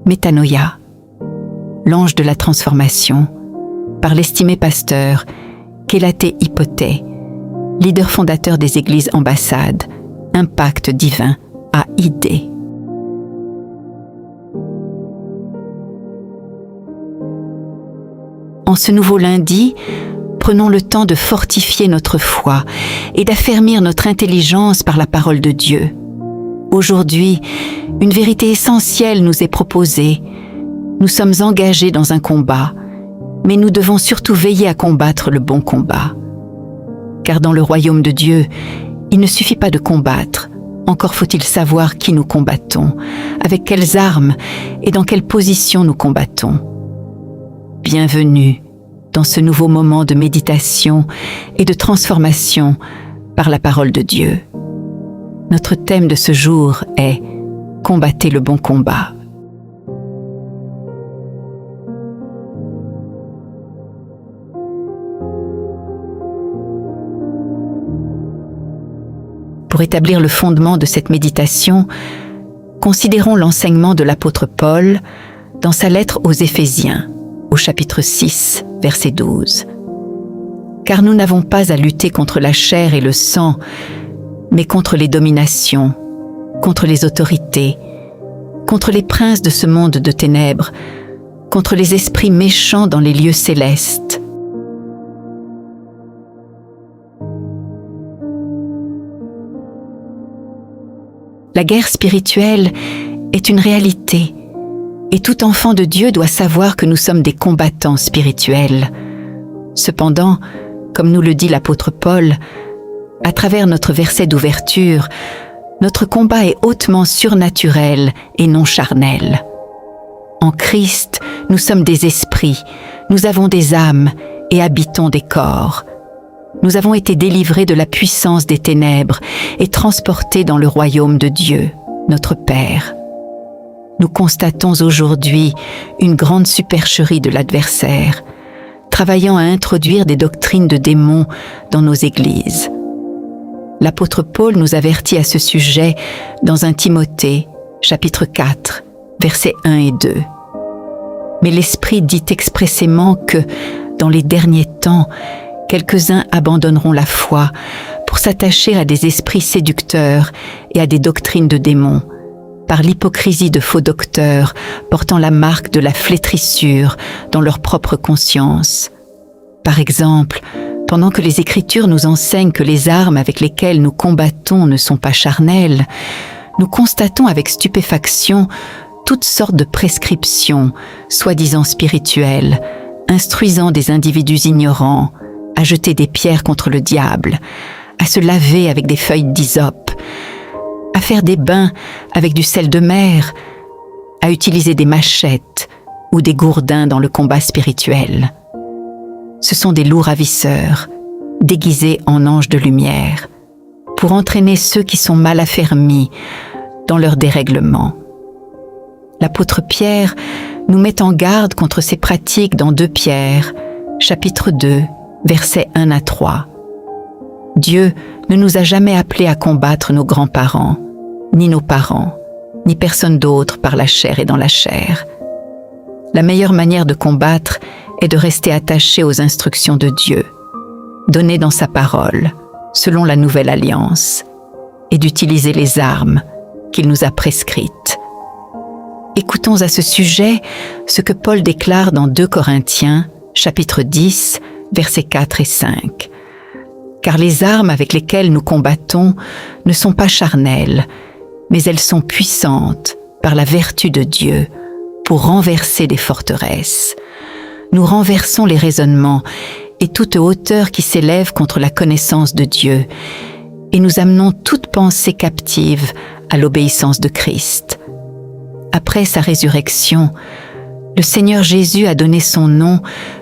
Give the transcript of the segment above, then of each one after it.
Métanoïa, l'ange de la transformation, par l'estimé pasteur Kélate Hypothée, leader fondateur des églises ambassades, Impact Divin à ID. En ce nouveau lundi, prenons le temps de fortifier notre foi et d'affermir notre intelligence par la parole de Dieu. Aujourd'hui, une vérité essentielle nous est proposée. Nous sommes engagés dans un combat, mais nous devons surtout veiller à combattre le bon combat. Car dans le royaume de Dieu, il ne suffit pas de combattre, encore faut-il savoir qui nous combattons, avec quelles armes et dans quelle position nous combattons. Bienvenue dans ce nouveau moment de méditation et de transformation par la parole de Dieu. Notre thème de ce jour est « Combattez le bon combat ». Pour établir le fondement de cette méditation, considérons l'enseignement de l'apôtre Paul dans sa lettre aux Éphésiens, au chapitre 6, verset 12. « Car nous n'avons pas à lutter contre la chair et le sang, mais contre les dominations, contre les autorités, contre les princes de ce monde de ténèbres, contre les esprits méchants dans les lieux célestes. » La guerre spirituelle est une réalité, et tout enfant de Dieu doit savoir que nous sommes des combattants spirituels. Cependant, comme nous le dit l'apôtre Paul, à travers notre verset d'ouverture, notre combat est hautement surnaturel et non charnel. En Christ, nous sommes des esprits, nous avons des âmes et habitons des corps. Nous avons été délivrés de la puissance des ténèbres et transportés dans le royaume de Dieu, notre Père. Nous constatons aujourd'hui une grande supercherie de l'adversaire, travaillant à introduire des doctrines de démons dans nos églises. L'apôtre Paul nous avertit à ce sujet dans 1 Timothée, chapitre 4, versets 1 et 2. Mais l'Esprit dit expressément que, dans les derniers temps, quelques-uns abandonneront la foi pour s'attacher à des esprits séducteurs et à des doctrines de démons, par l'hypocrisie de faux docteurs portant la marque de la flétrissure dans leur propre conscience. Par exemple, pendant que les Écritures nous enseignent que les armes avec lesquelles nous combattons ne sont pas charnelles, nous constatons avec stupéfaction toutes sortes de prescriptions, soi-disant spirituelles, instruisant des individus ignorants à jeter des pierres contre le diable, à se laver avec des feuilles d'hysope, à faire des bains avec du sel de mer, à utiliser des machettes ou des gourdins dans le combat spirituel. Ce sont des loups ravisseurs, déguisés en anges de lumière, pour entraîner ceux qui sont mal affermis dans leur dérèglement. L'apôtre Pierre nous met en garde contre ces pratiques dans 2 Pierre, chapitre 2, versets 1 à 3. Dieu ne nous a jamais appelés à combattre nos grands-parents, ni nos parents, ni personne d'autre par la chair et dans la chair. La meilleure manière de combattre est de rester attaché aux instructions de Dieu, données dans sa parole, selon la nouvelle alliance, et d'utiliser les armes qu'il nous a prescrites. Écoutons à ce sujet ce que Paul déclare dans 2 Corinthiens, chapitre 10, versets 4 et 5. « Car les armes avec lesquelles nous combattons ne sont pas charnelles, mais elles sont puissantes par la vertu de Dieu pour renverser des forteresses. Nous renversons les raisonnements et toute hauteur qui s'élève contre la connaissance de Dieu, et nous amenons toute pensée captive à l'obéissance de Christ. » Après sa résurrection, le Seigneur Jésus a donné son nom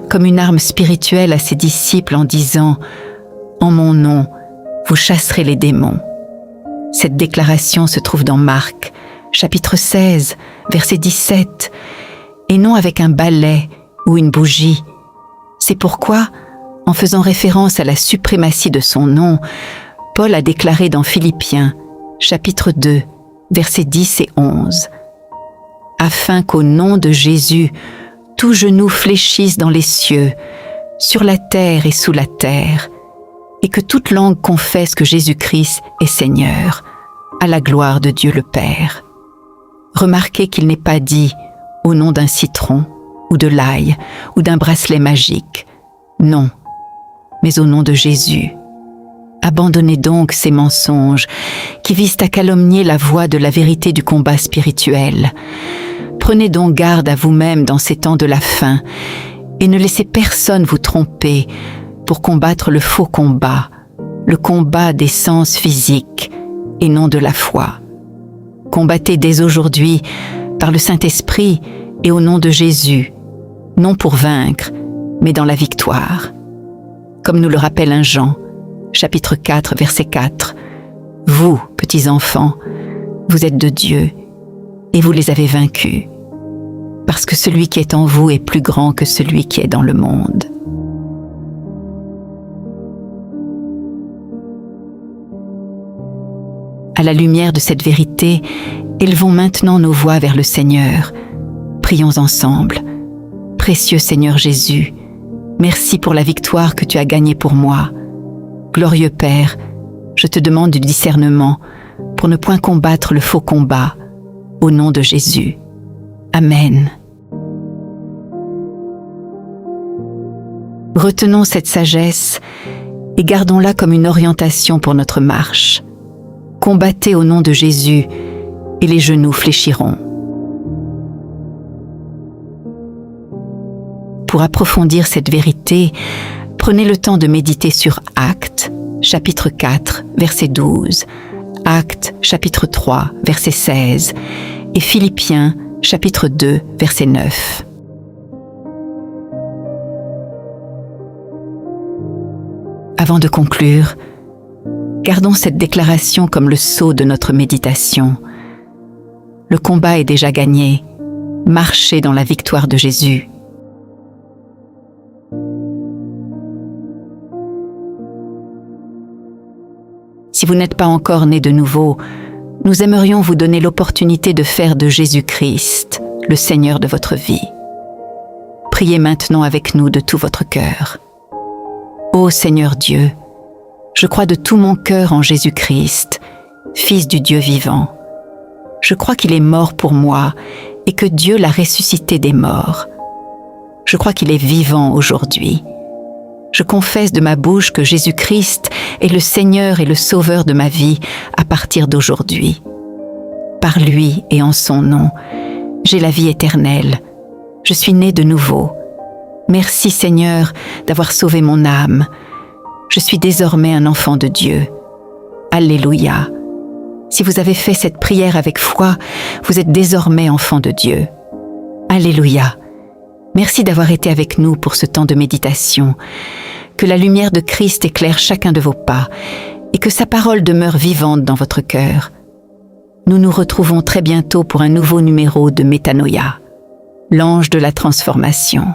comme une arme spirituelle à ses disciples en disant « En mon nom, vous chasserez les démons ». Cette déclaration se trouve dans Marc, chapitre 16, verset 17, et non avec un balai ou une bougie. C'est pourquoi, en faisant référence à la suprématie de son nom, Paul a déclaré dans Philippiens, chapitre 2, versets 10 et 11, afin qu'au nom de Jésus, tout genou fléchisse dans les cieux, sur la terre et sous la terre, et que toute langue confesse que Jésus-Christ est Seigneur, à la gloire de Dieu le Père. Remarquez qu'il n'est pas dit « au nom d'un citron » ou de l'ail ou d'un bracelet magique. Non, mais au nom de Jésus. Abandonnez donc ces mensonges qui visent à calomnier la voie de la vérité du combat spirituel. Prenez donc garde à vous-même dans ces temps de la fin et ne laissez personne vous tromper pour combattre le faux combat, le combat des sens physiques et non de la foi. Combattez dès aujourd'hui par le Saint-Esprit et au nom de Jésus, non pour vaincre, mais dans la victoire. Comme nous le rappelle 1 Jean, chapitre 4, verset 4, « Vous, petits enfants, vous êtes de Dieu, et vous les avez vaincus, parce que celui qui est en vous est plus grand que celui qui est dans le monde. » À la lumière de cette vérité, élevons maintenant nos voix vers le Seigneur. Prions ensemble. Précieux Seigneur Jésus, merci pour la victoire que tu as gagnée pour moi. Glorieux Père, je te demande du discernement pour ne point combattre le faux combat. Au nom de Jésus. Amen. Retenons cette sagesse et gardons-la comme une orientation pour notre marche. Combattez au nom de Jésus et les genoux fléchiront. Pour approfondir cette vérité, prenez le temps de méditer sur Actes, chapitre 4, verset 12, Actes, chapitre 3, verset 16, et Philippiens, chapitre 2, verset 9. Avant de conclure, gardons cette déclaration comme le sceau de notre méditation. Le combat est déjà gagné. Marchez dans la victoire de Jésus. Si vous n'êtes pas encore né de nouveau, nous aimerions vous donner l'opportunité de faire de Jésus-Christ le Seigneur de votre vie. Priez maintenant avec nous de tout votre cœur. Ô Seigneur Dieu, je crois de tout mon cœur en Jésus-Christ, Fils du Dieu vivant. Je crois qu'il est mort pour moi et que Dieu l'a ressuscité des morts. Je crois qu'il est vivant aujourd'hui. Je confesse de ma bouche que Jésus-Christ est le Seigneur et le Sauveur de ma vie à partir d'aujourd'hui. Par lui et en son nom, j'ai la vie éternelle. Je suis né de nouveau. Merci Seigneur d'avoir sauvé mon âme. Je suis désormais un enfant de Dieu. Alléluia. Si vous avez fait cette prière avec foi, vous êtes désormais enfant de Dieu. Alléluia. Merci d'avoir été avec nous pour ce temps de méditation. Que la lumière de Christ éclaire chacun de vos pas et que sa parole demeure vivante dans votre cœur. Nous nous retrouvons très bientôt pour un nouveau numéro de Métanoïa, l'ange de la transformation.